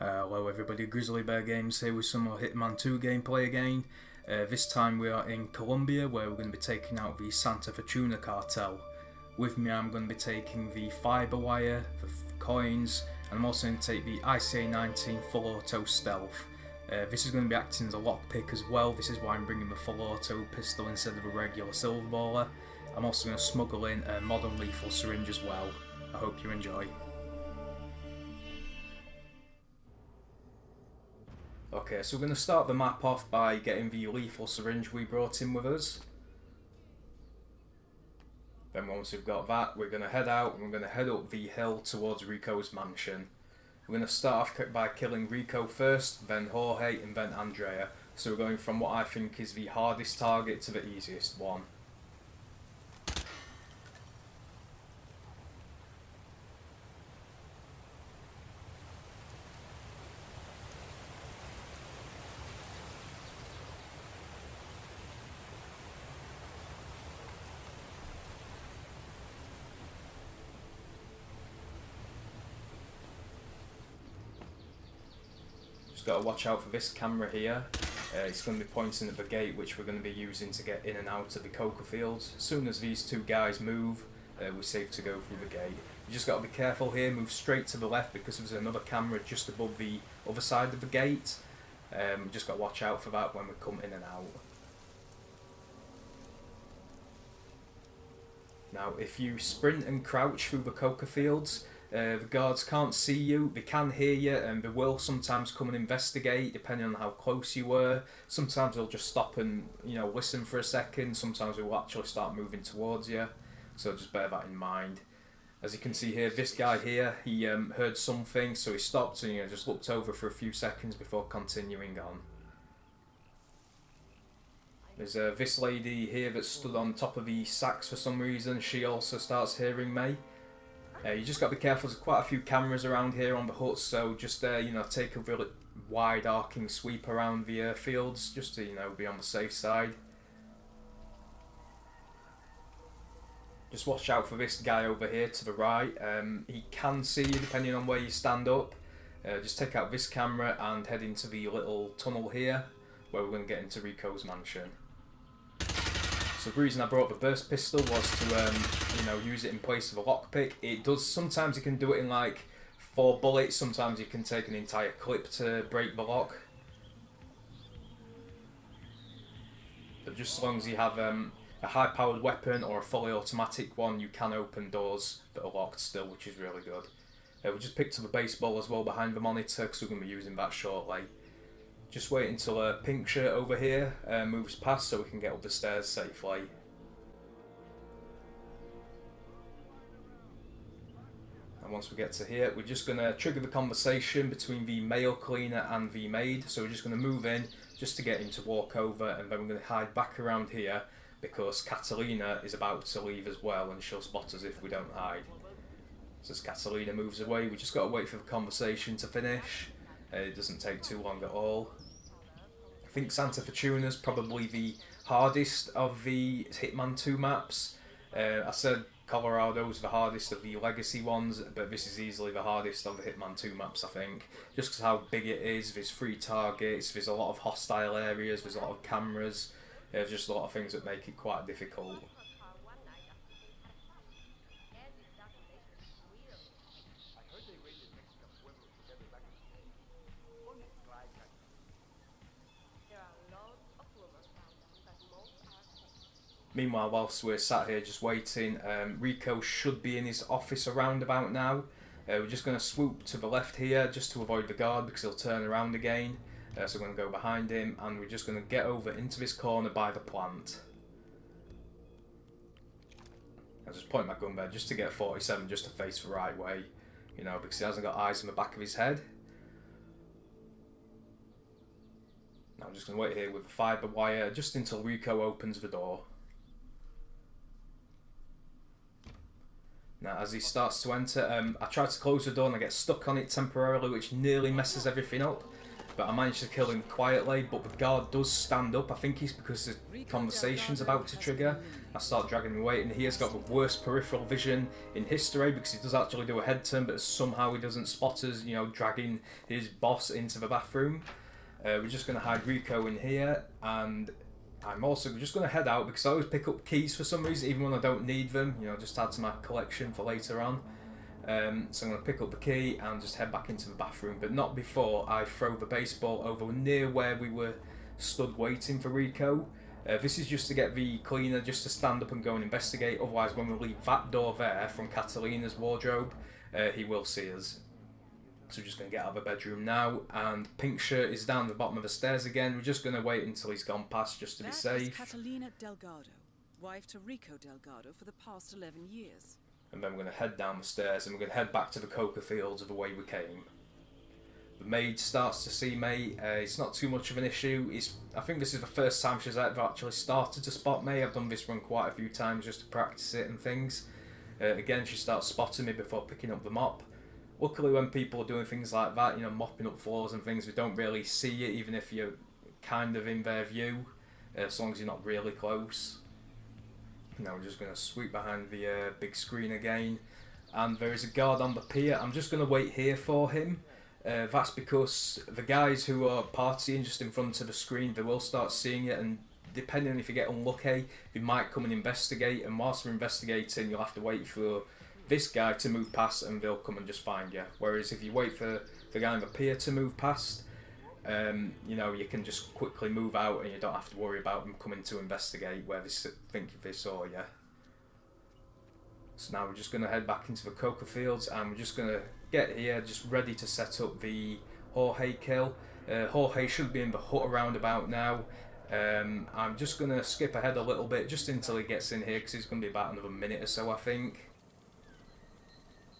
Hello everybody, Grizzly Bear Games here with some more Hitman 2 gameplay again. This time we are in Colombia, where we're going to be taking out the Santa Fortuna cartel. With me I'm going to be taking the fiber wire, the coins, and I'm also going to take the ICA-19 full auto stealth. This is going to be acting as a lockpick as well. This is why I'm bringing the full auto pistol instead of a regular silver baller. I'm also going to smuggle in a modern lethal syringe as well. I hope you enjoy. Okay, so we're going to start the map off by getting the lethal syringe we brought in with us. Then once we've got that, we're going to head out and we're going to head up the hill towards Rico's mansion. We're going to start off by killing Rico first, then Jorge, and then Andrea. So we're going from what I think is the hardest target to the easiest one. Got to watch out for this camera here. It's going to be pointing at the gate, which we're going to be using to get in and out of the coca fields. As soon as these two guys move, we're safe to go through the gate. You just got to be careful here, move straight to the left because there's another camera just above the other side of the gate. Just got to watch out for that when we come in and out. Now if you sprint and crouch through the coca fields, the guards can't see you, they can hear you, and they will sometimes come and investigate depending on how close you were. Sometimes they'll just stop and listen for a second, sometimes they will actually start moving towards you, so just bear that in mind. As you can see here, this guy here, he heard something, so he stopped and just looked over for a few seconds before continuing on. There's this lady here that stood on top of the sacks for some reason. She also starts hearing me. You just got to be careful, there's quite a few cameras around here on the huts, so just take a really wide arcing sweep around the fields, just to be on the safe side. Just watch out for this guy over here to the right. He can see you depending on where you stand up. Just take out this camera and head into the little tunnel here, where we're going to get into Rico's mansion. So the reason I brought the burst pistol was to use it in place of a lockpick. It does, sometimes you can do it in like 4 bullets, sometimes you can take an entire clip to break the lock. But just as long as you have a high powered weapon or a fully automatic one, you can open doors that are locked still, which is really good. We just picked up a baseball as well behind the monitor because we're going to be using that shortly. Just wait until a pink shirt over here moves past so we can get up the stairs safely. And once we get to here, we're just going to trigger the conversation between the male cleaner and the maid. So we're just going to move in just to get him to walk over, and then we're going to hide back around here because Catalina is about to leave as well and she'll spot us if we don't hide. So as Catalina moves away, we just got to wait for the conversation to finish. It doesn't take too long at all. I think Santa Fortuna is probably the hardest of the Hitman 2 maps. I said Colorado's the hardest of the legacy ones, but this is easily the hardest of the Hitman 2 maps, I think. Just because how big it is, there's 3 targets, there's a lot of hostile areas, there's a lot of cameras, there's just a lot of things that make it quite difficult. Meanwhile, whilst we're sat here just waiting, Rico should be in his office around about now. We're just going to swoop to the left here just to avoid the guard because he'll turn around again. So we're going to go behind him and we're just going to get over into this corner by the plant. I'll just point my gun there just to get 47 just to face the right way, because he hasn't got eyes on the back of his head. Now I'm just going to wait here with the fibre wire just until Rico opens the door. Now as he starts to enter, I try to close the door and I get stuck on it temporarily, which nearly messes everything up. but I managed to kill him quietly. But the guard does stand up. I think it's because the conversation's about to trigger. I start dragging him away, and he has got the worst peripheral vision in history because he does actually do a head turn, but somehow he doesn't spot us, you know, dragging his boss into the bathroom. We're just going to hide Rico in here, and I'm also just going to head out because I always pick up keys for some reason, even when I don't need them, you know, just add to my collection for later on. So I'm going to pick up the key and just head back into the bathroom, but not before I throw the baseball over near where we were stood waiting for Rico. This is just to get the cleaner just to stand up and go and investigate, otherwise when we leave that door there from Catalina's wardrobe, he will see us. So we're just going to get out of the bedroom now, and Pink Shirt is down the bottom of the stairs again. We're just going to wait until he's gone past just to be safe. That is Catalina Delgado, wife to Rico Delgado for the past 11 years. And then we're going to head down the stairs and we're going to head back to the coca fields of the way we came. The maid starts to see me. It's not too much of an issue. I think this is the first time she's ever actually started to spot me. I've done this run quite a few times just to practice it and things. Again, she starts spotting me before picking up the mop. Luckily, when people are doing things like that, you know, mopping up floors and things, we don't really see it, even if you're kind of in their view, as long as you're not really close. Now we're just going to sweep behind the big screen again, and there is a guard on the pier. I'm just going to wait here for him. That's because the guys who are partying just in front of the screen, they will start seeing it, and depending on if you get unlucky, they might come and investigate, and whilst they're investigating, you'll have to wait for this guy to move past and they'll come and just find you. Whereas if you wait for the guy on the pier to move past, you know, you can just quickly move out and you don't have to worry about them coming to investigate where they think they saw you. So now we're just going to head back into the coca fields, and we're just going to get here just ready to set up the Jorge kill. Jorge should be in the hut around about now. I'm just going to skip ahead a little bit just until he gets in here because it's going to be about another minute or so, I think.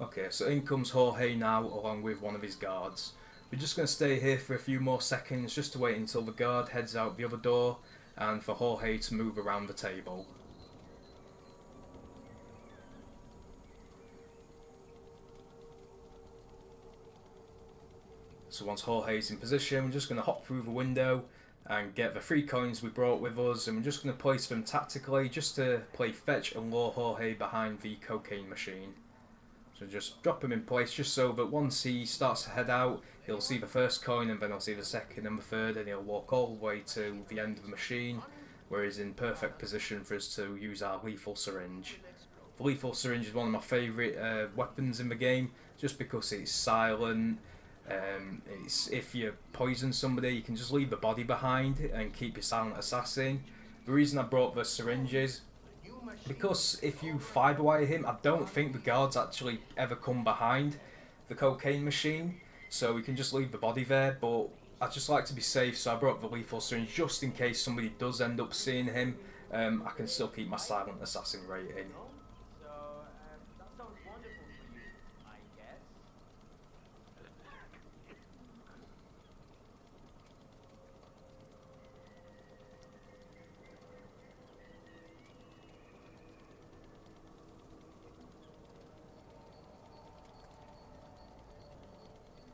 Okay, so in comes Jorge now along with one of his guards. We're just going to stay here for a few more seconds just to wait until the guard heads out the other door and for Jorge to move around the table. So once Jorge's in position, we're just going to hop through the window and get the 3 coins we brought with us, and we're just going to place them tactically just to play fetch and lure Jorge behind the cocaine machine. So just drop him in place just so that once he starts to head out, he'll see the first coin and then he'll see the second and the third, and he'll walk all the way to the end of the machine where he's in perfect position for us to use our lethal syringe. The lethal syringe is one of my favourite weapons in the game just because it's silent. If you poison somebody, you can just leave the body behind and keep your silent assassin. The reason I brought the syringe is because if you fiberwire him, I don't think the guards actually ever come behind the cocaine machine, so we can just leave the body there, but I just like to be safe, so I brought the lethal syringe just in case somebody does end up seeing him. I can still keep my silent assassin rating.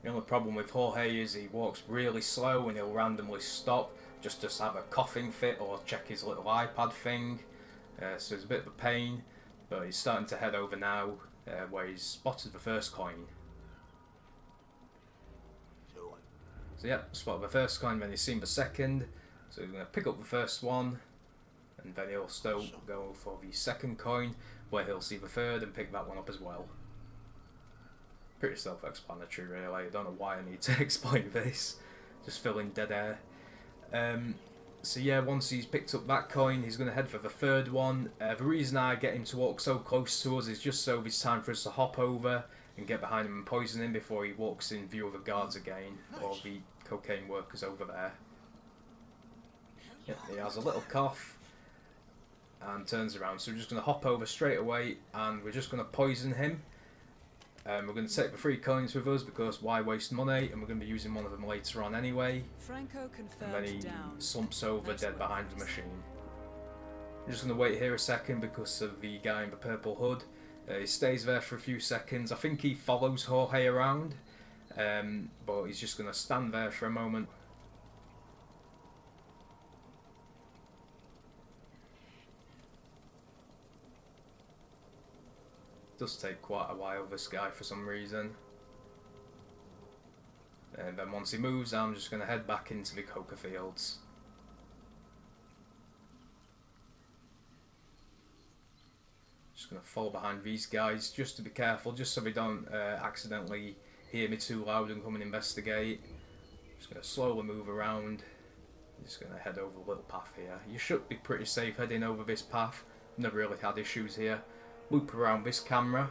The only problem with Jorge is he walks really slow and he'll randomly stop just to have a coughing fit or check his little iPad thing. So it's a bit of a pain, but he's starting to head over now where he's spotted the first coin. So yeah, spotted the first coin, then he's seen the second. So he's going to pick up the first one, and then he'll still go for the second coin where he'll see the third and pick that one up as well. Pretty self-explanatory really, I don't know why I need to explain this, just filling dead air. So yeah, once he's picked up that coin, he's going to head for the third one. The reason I get him to walk so close to us is just so it's time for us to hop over and get behind him and poison him before he walks in view of the guards again, or the cocaine workers over there. Yep, he has a little cough and turns around, so we're just going to hop over straight away and we're just going to poison him. We're going to take the 3 coins with us because why waste money, and we're going to be using one of them later on anyway. Franco And then he slumps over dead behind the machine. I'm just going to wait here a second because of the guy in the purple hood. He stays there for a few seconds. I think he follows Jorge around but he's just going to stand there for a moment. It does take quite a while, this guy, for some reason. And then once he moves, I'm just going to head back into the coca fields. Just going to fall behind these guys just to be careful, just so they don't accidentally hear me too loud and come and investigate. Just going to slowly move around. Just going to head over a little path here. You should be pretty safe heading over this path. Never really had issues here. Loop around this camera.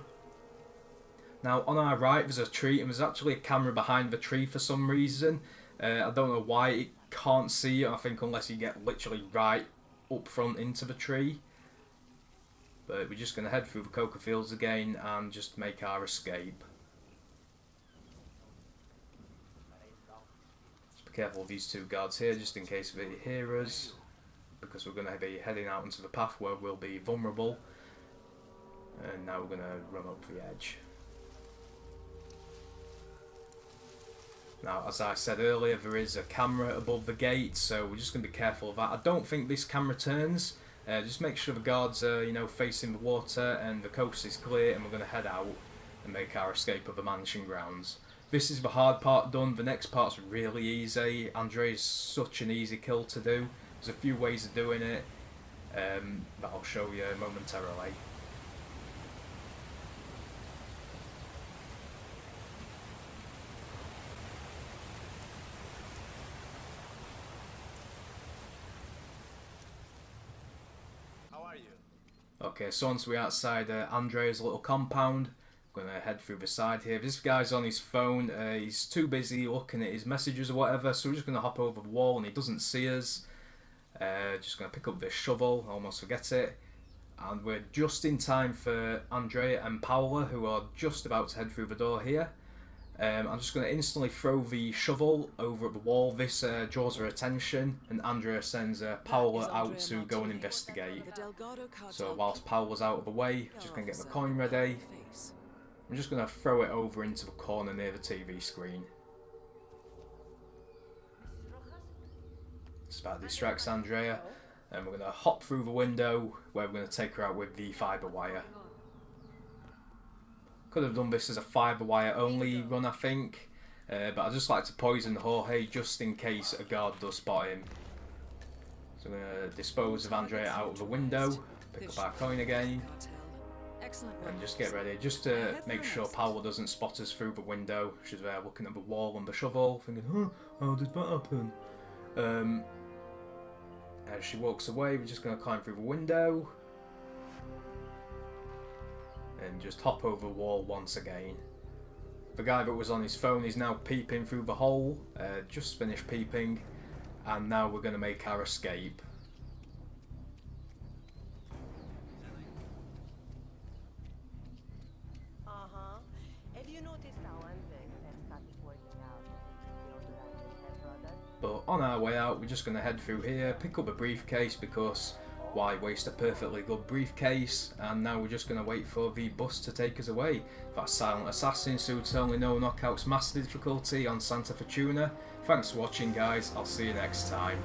Now on our right there's a tree, and there's actually a camera behind the tree for some reason. I don't know why it can't see it, I think unless you get literally right up front into the tree. But we're just going to head through the coca fields again and just make our escape. Just be careful of these two guards here just in case they hear us, because we're going to be heading out into the path where we'll be vulnerable. And now we're going to run up the edge. Now, as I said earlier, there is a camera above the gate, so we're just going to be careful of that. I don't think this camera turns. Just make sure the guards are, facing the water and the coast is clear, and we're going to head out and make our escape of the mansion grounds. This is the hard part done. The next part's really easy. Andre is such an easy kill to do. There's a few ways of doing it that I'll show you momentarily. Okay, so once we're outside Andre's little compound, I'm going to head through the side here. This guy's on his phone, he's too busy looking at his messages or whatever, so we're just going to hop over the wall and he doesn't see us. Just going to pick up this shovel, almost forget it. And we're just in time for Andrea and Paola, who are just about to head through the door here. I'm just going to instantly throw the shovel over at the wall. This draws her attention, and Andrea sends Paola out to go and investigate. So whilst Paola's out of the way, just going to get the coin ready. I'm just going to throw it over into the corner near the TV screen. This about distracts Andrea, and we're going to hop through the window where we're going to take her out with the fibre wire. Could have done this as a fibre wire only run, I think, but I just like to poison Jorge just in case a guard does spot him. So I'm going to dispose of Andrea out of the window, pick up our coin again, and just get ready, just to make sure Paola doesn't spot us through the window. She's there looking at the wall and the shovel, thinking, huh, how did that happen? As she walks away, we're just going to climb through the window. And just hop over the wall once again. The guy that was on his phone is now peeping through the hole, just finished peeping, and now we're going to make our escape. Have you noticed how Andre has started working out? But on our way out, we're just going to head through here, pick up a briefcase, because why waste a perfectly good briefcase? And now we're just going to wait for the bus to take us away. That Silent Assassin suits only no knockouts master difficulty on Santa Fortuna. Thanks for watching, guys. I'll see you next time.